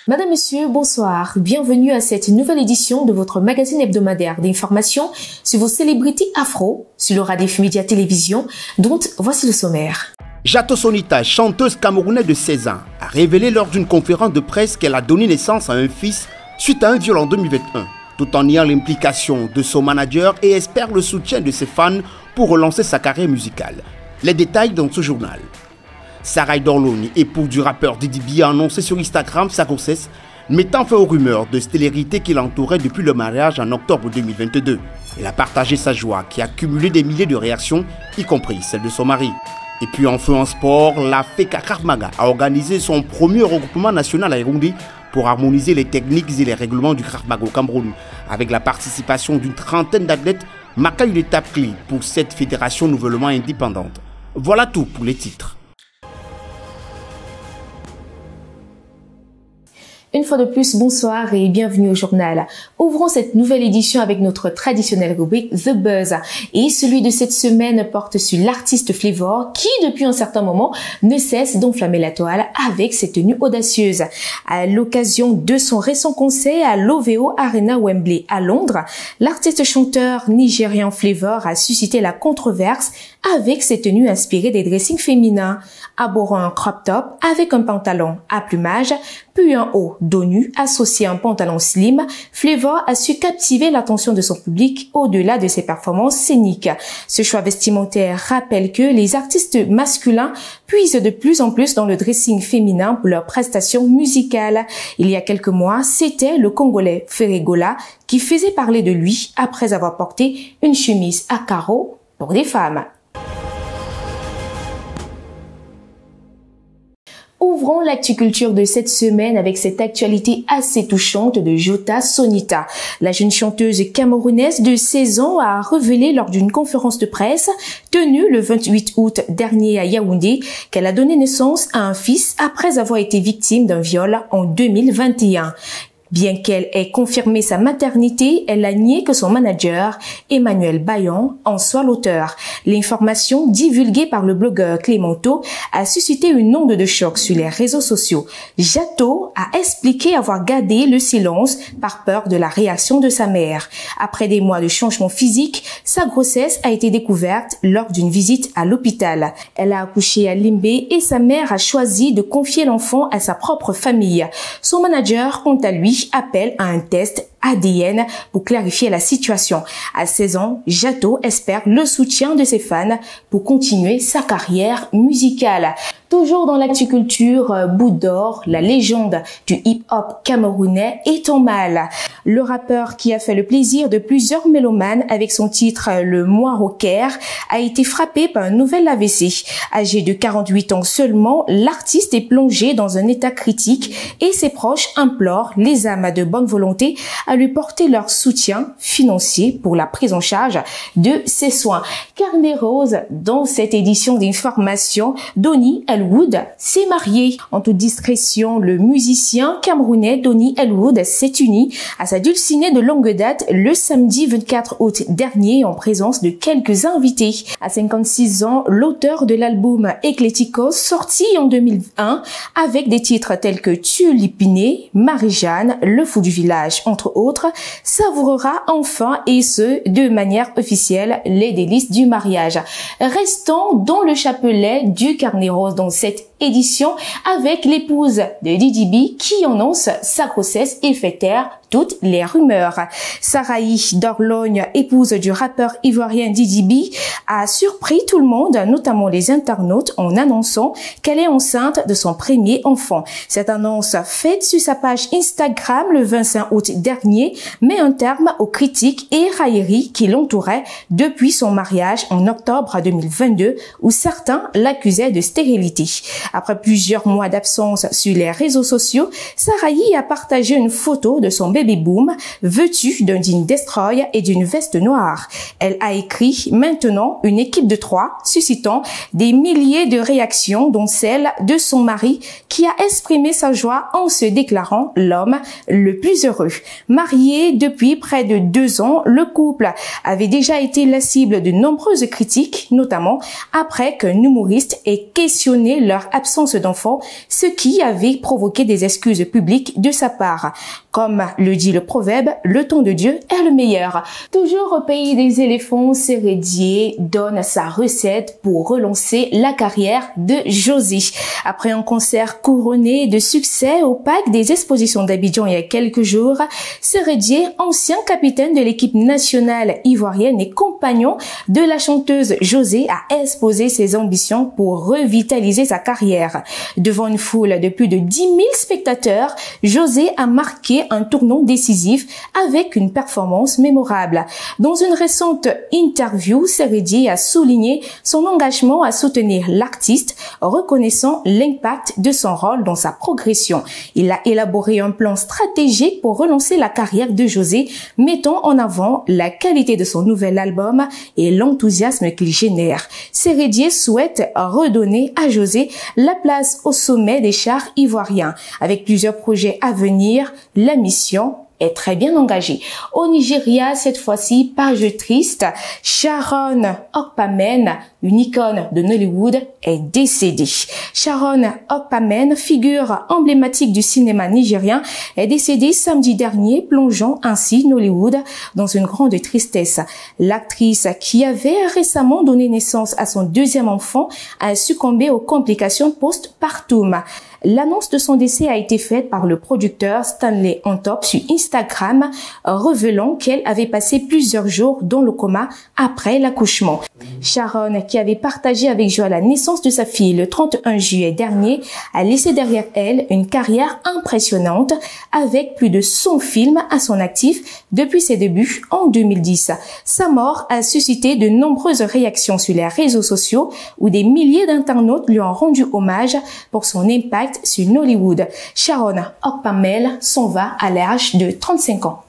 Madame, Monsieur, bonsoir. Bienvenue à cette nouvelle édition de votre magazine hebdomadaire d'information sur vos célébrités afro, sur le Radif Média Télévision, dont voici le sommaire. Jato Sonita, chanteuse camerounaise de 16 ans, a révélé lors d'une conférence de presse qu'elle a donné naissance à un fils suite à un viol en 2021, tout en niant l'implication de son manager et espère le soutien de ses fans pour relancer sa carrière musicale. Les détails dans ce journal. Sarai Dorloni, époux du rappeur Didi B, a annoncé sur Instagram sa grossesse, mettant fin aux rumeurs de stérilité qui l'entourait depuis le mariage en octobre 2022. Elle a partagé sa joie qui a cumulé des milliers de réactions, y compris celle de son mari. Et puis enfin en sport, la FECA Krav Maga a organisé son premier regroupement national à Yaoundé pour harmoniser les techniques et les règlements du Krav Maga au Cameroun. Avec la participation d'une trentaine d'athlètes, marqua une étape clé pour cette fédération nouvellement indépendante. Voilà tout pour les titres. Une fois de plus, bonsoir et bienvenue au journal. Ouvrons cette nouvelle édition avec notre traditionnelle rubrique The Buzz. Et celui de cette semaine porte sur l'artiste Flavour qui, depuis un certain moment, ne cesse d'enflammer la toile avec ses tenues audacieuses. À l'occasion de son récent concert à l'OVO Arena Wembley à Londres, l'artiste chanteur nigérian Flavour a suscité la controverse avec ses tenues inspirées des dressings féminins, abordant un crop top avec un pantalon à plumage, puis un haut dos nu associé à un pantalon slim. Flavour a su captiver l'attention de son public au-delà de ses performances scéniques. Ce choix vestimentaire rappelle que les artistes masculins puisent de plus en plus dans le dressing féminin pour leurs prestations musicales. Il y a quelques mois, c'était le Congolais Ferregola qui faisait parler de lui après avoir porté une chemise à carreaux pour des femmes. Ouvrons l'actu-culture de cette semaine avec cette actualité assez touchante de Jato Sonita. La jeune chanteuse camerounaise de 16 ans a révélé lors d'une conférence de presse tenue le 28 août dernier à Yaoundé qu'elle a donné naissance à un fils après avoir été victime d'un viol en 2021. Bien qu'elle ait confirmé sa maternité, elle a nié que son manager, Emmanuel Bayon, en soit l'auteur. L'information divulguée par le blogueur Clémento a suscité une onde de choc sur les réseaux sociaux. Jato a expliqué avoir gardé le silence par peur de la réaction de sa mère. Après des mois de changement physique, sa grossesse a été découverte lors d'une visite à l'hôpital. Elle a accouché à Limbé et sa mère a choisi de confier l'enfant à sa propre famille. Son manager, quant à lui, appelle à un test ADN pour clarifier la situation. À 16 ans, Jato espère le soutien de ses fans pour continuer sa carrière musicale. Toujours dans l'actu-culture, Bouddor, la légende du hip-hop camerounais, est en mal. Le rappeur qui a fait le plaisir de plusieurs mélomanes avec son titre Le Moi Rocker a été frappé par un nouvel AVC. Âgé de 48 ans seulement, l'artiste est plongé dans un état critique et ses proches implorent les âmes de bonne volonté à lui porter leur soutien financier pour la prise en charge de ses soins. Carnet rose, dans cette édition d'information, Donny Elwood s'est marié. En toute discrétion, le musicien camerounais Donny Elwood s'est uni à sa dulcinée de longue date le samedi 24 août dernier en présence de quelques invités. À 56 ans, l'auteur de l'album Ecléticos, sorti en 2001 avec des titres tels que Tulipiné, Marie-Jeanne, Le Fou du Village, entre autres, savourera enfin et ce, de manière officielle, les délices du mariage. Restons dans le chapelet du carnet rose dans cette édition avec l'épouse de Didi B qui annonce sa grossesse et fait taire toutes les rumeurs. Sarai Dorloni, épouse du rappeur ivoirien Didi B, a surpris tout le monde, notamment les internautes, en annonçant qu'elle est enceinte de son premier enfant. Cette annonce faite sur sa page Instagram le 25 août dernier met un terme aux critiques et railleries qui l'entouraient depuis son mariage en octobre 2022 où certains l'accusaient de stérilité. Après plusieurs mois d'absence sur les réseaux sociaux, Sarayi a partagé une photo de son baby boom, vêtu d'un jean destroy et d'une veste noire. Elle a écrit « Maintenant, une équipe de 3 », suscitant des milliers de réactions, dont celle de son mari, qui a exprimé sa joie en se déclarant l'homme le plus heureux. Marié depuis près de 2 ans, le couple avait déjà été la cible de nombreuses critiques, notamment après qu'un humoriste ait questionné leur absence d'enfant, ce qui avait provoqué des excuses publiques de sa part. Comme le dit le proverbe, le temps de Dieu est le meilleur. Toujours au pays des éléphants, Sérédier donne sa recette pour relancer la carrière de José. Après un concert couronné de succès au Parc des Expositions d'Abidjan il y a quelques jours, Sérédier, ancien capitaine de l'équipe nationale ivoirienne et compagnon de la chanteuse José, a exposé ses ambitions pour revitaliser sa carrière. Devant une foule de plus de 10 000 spectateurs, José a marqué un tournant décisif avec une performance mémorable. Dans une récente interview, Sérédier a souligné son engagement à soutenir l'artiste, reconnaissant l'impact de son rôle dans sa progression. Il a élaboré un plan stratégique pour relancer la carrière de José, mettant en avant la qualité de son nouvel album et l'enthousiasme qu'il génère. Sérédier souhaite redonner à José la place au sommet des charts ivoiriens. Avec plusieurs projets à venir, la mission est très bien engagée. Au Nigeria, cette fois-ci, page triste, Sharon Okpamen, une icône de Nollywood, est décédée. Sharon Okpamen, figure emblématique du cinéma nigérien, est décédée samedi dernier, plongeant ainsi Nollywood dans une grande tristesse. L'actrice, qui avait récemment donné naissance à son 2e enfant, a succombé aux complications post-partum. L'annonce de son décès a été faite par le producteur Stanley Antop sur Instagram, révélant qu'elle avait passé plusieurs jours dans le coma après l'accouchement. Sharon, qui avait partagé avec joie la naissance de sa fille le 31 juillet dernier, a laissé derrière elle une carrière impressionnante avec plus de 100 films à son actif depuis ses débuts en 2010. Sa mort a suscité de nombreuses réactions sur les réseaux sociaux où des milliers d'internautes lui ont rendu hommage pour son impact sur Nollywood. Sharon Okpamen s'en va à l'âge de 35 ans.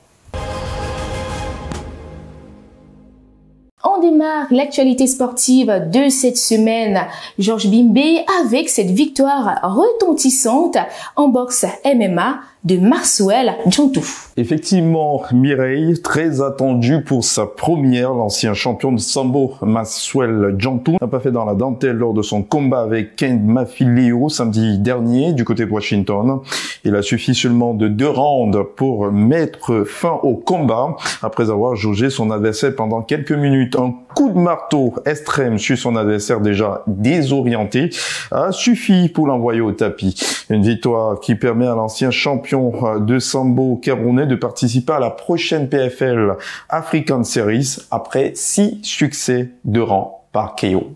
On démarre l'actualité sportive de cette semaine. Georges Bimbe avec cette victoire retentissante en boxe MMA de Maxwell Djantou. Effectivement, Mireille, très attendu pour sa première, l'ancien champion de sambo Maxwell Djantou n'a pas fait dans la dentelle lors de son combat avec Ken Mafileo samedi dernier du côté de Washington. Il a suffi seulement de 2 rounds pour mettre fin au combat après avoir jaugé son adversaire pendant quelques minutes. Un coup de marteau extrême sur son adversaire déjà désorienté a suffi pour l'envoyer au tapis. Une victoire qui permet à l'ancien champion de sambo camerounais de participer à la prochaine PFL African Series après 6 succès de rang par KO.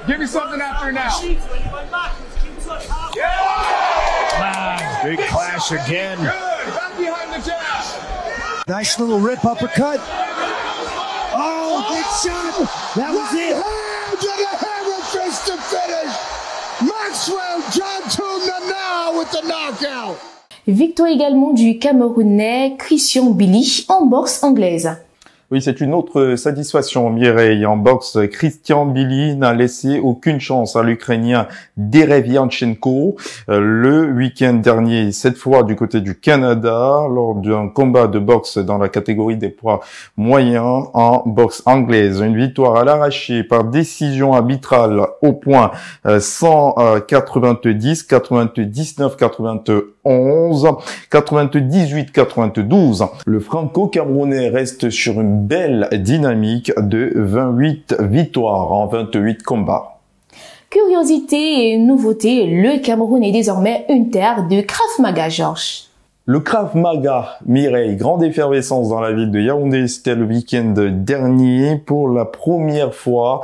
Give me something after now. Big clash again. Good. Back behind the jab. Nice little rip uppercut. Oh, big shot. That was it. To the hammer fist to finish. Maxwell Djantou now with the knockout. Victoire également du Camerounais Christian Billy en boxe anglaise. Oui, c'est une autre satisfaction, Mireille. En boxe, Christian Billy n'a laissé aucune chance à l'Ukrainien Derevianchenko le week-end dernier, cette fois du côté du Canada, lors d'un combat de boxe dans la catégorie des poids moyens en boxe anglaise. Une victoire à l'arraché par décision arbitrale au point 190, 99, 91, 98, 92. Le franco-camerounais reste sur une belle dynamique de 28 victoires en 28 combats. Curiosité et nouveauté, le Cameroun est désormais une terre de Krav Maga, Georges. Le Krav Maga, Mireille, grande effervescence dans la ville de Yaoundé, c'était le week-end dernier. Pour la première fois,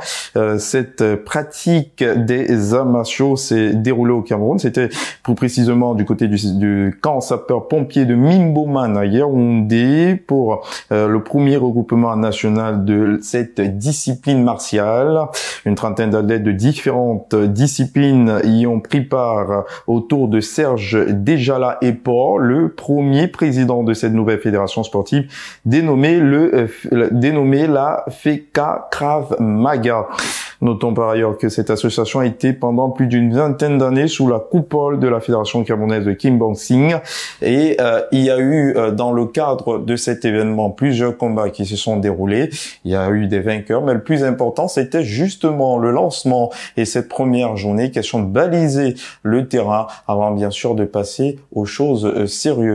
cette pratique des arts martiaux s'est déroulée au Cameroun. C'était plus précisément du côté du camp sapeur-pompier de Mimboman à Yaoundé pour le premier regroupement national de cette discipline martiale. Une trentaine d'athlètes de différentes disciplines y ont pris part autour de Serge Dejala Epor, le premier président de cette nouvelle fédération sportive dénommée la FECA Krav Maga. Notons par ailleurs que cette association a été pendant plus d'une vingtaine d'années sous la coupole de la fédération camerounaise de kickboxing et il y a eu dans le cadre de cet événement plusieurs combats qui se sont déroulés. Il y a eu des vainqueurs, mais le plus important c'était justement le lancement et cette première journée, question de baliser le terrain avant bien sûr de passer aux choses sérieuses.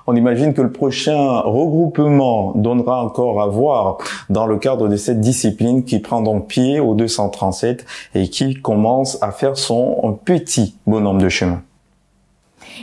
On imagine que le prochain regroupement donnera encore à voir dans le cadre de cette discipline qui prend donc pied au 237 et qui commence à faire son petit bonhomme de chemin.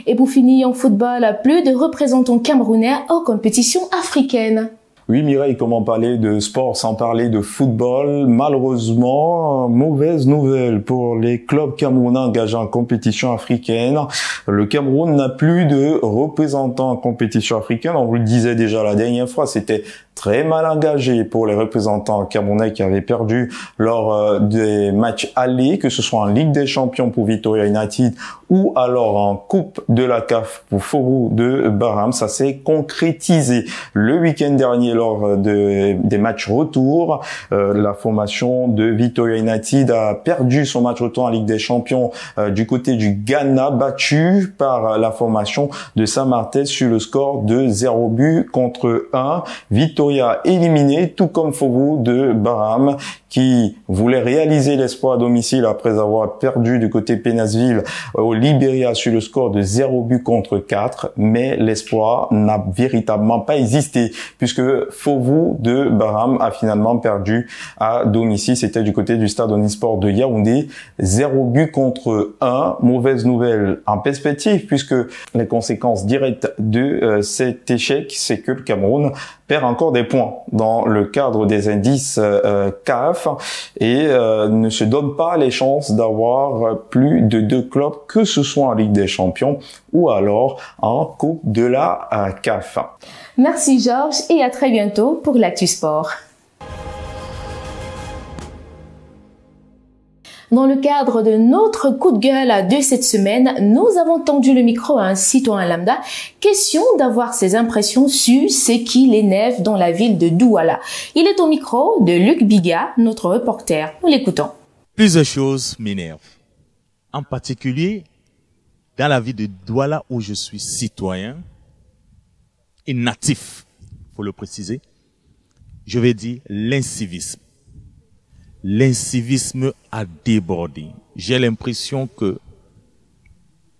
Et pour finir en football, plus de représentants camerounais aux compétitions africaines. Oui, Mireille, comment parler de sport sans parler de football? Malheureusement, mauvaise nouvelle pour les clubs camerounais engagés en compétition africaine. Le Cameroun n'a plus de représentants en compétition africaine. On vous le disait déjà la dernière fois, c'était très mal engagé pour les représentants camerounais qui avaient perdu lors des matchs allés, que ce soit en Ligue des Champions pour Vitória United ou alors en Coupe de la CAF pour Forou de Bahram. Ça s'est concrétisé le week-end dernier lors des matchs retour. La formation de Vitória United a perdu son match retour en Ligue des Champions du côté du Ghana, battu par la formation de Saint-Martin sur le score de 0-1. Vitória éliminé, tout comme Forou de Bahram, qui voulait réaliser l'exploit à domicile après avoir perdu du côté Pénasville au Libéria sur le score de 0-4, mais l'exploit n'a véritablement pas existé puisque Forou de Bahram a finalement perdu à domicile. C'était du côté du stade Omnisport de Yaoundé, 0-1. Mauvaise nouvelle en perspective puisque les conséquences directes de cet échec, c'est que le Cameroun perd encore des points dans le cadre des indices CAF et ne se donne pas les chances d'avoir plus de 2 clubs, que ce soit en Ligue des Champions ou alors en Coupe de la CAF. Merci Georges et à très bientôt pour l'Actu Sport. Dans le cadre de notre coup de gueule de cette semaine, nous avons tendu le micro à un citoyen lambda. Question d'avoir ses impressions sur ce qui l'énerve dans la ville de Douala. Il est au micro de Luc Biga, notre reporter. Nous l'écoutons. Plusieurs choses m'énervent. En particulier, dans la ville de Douala où je suis citoyen et natif, faut le préciser, je vais dire l'incivisme. L'incivisme a débordé. J'ai l'impression que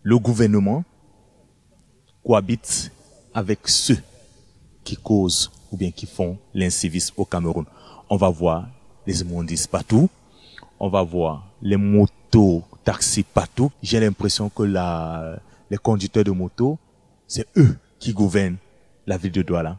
le gouvernement cohabite avec ceux qui causent ou bien qui font l'incivisme au Cameroun. On va voir les immondices partout. On va voir les motos, taxis partout. J'ai l'impression que les conducteurs de motos, c'est eux qui gouvernent la ville de Douala.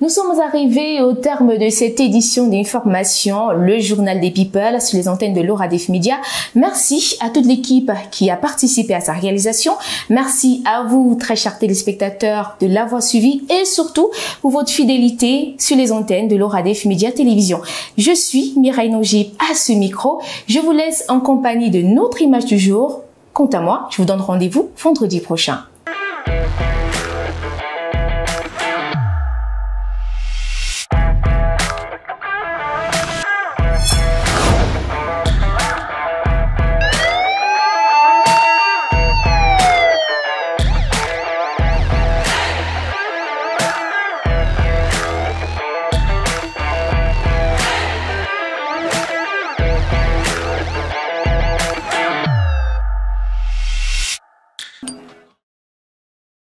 Nous sommes arrivés au terme de cette édition d'information, le journal des People sur les antennes de l'Oradef Media. Merci à toute l'équipe qui a participé à sa réalisation. Merci à vous, très chers téléspectateurs, de l'avoir suivi et surtout pour votre fidélité sur les antennes de l'Oradef Media Télévision. Je suis Mireille Nogib à ce micro. Je vous laisse en compagnie de notre image du jour. Quant à moi, je vous donne rendez-vous vendredi prochain.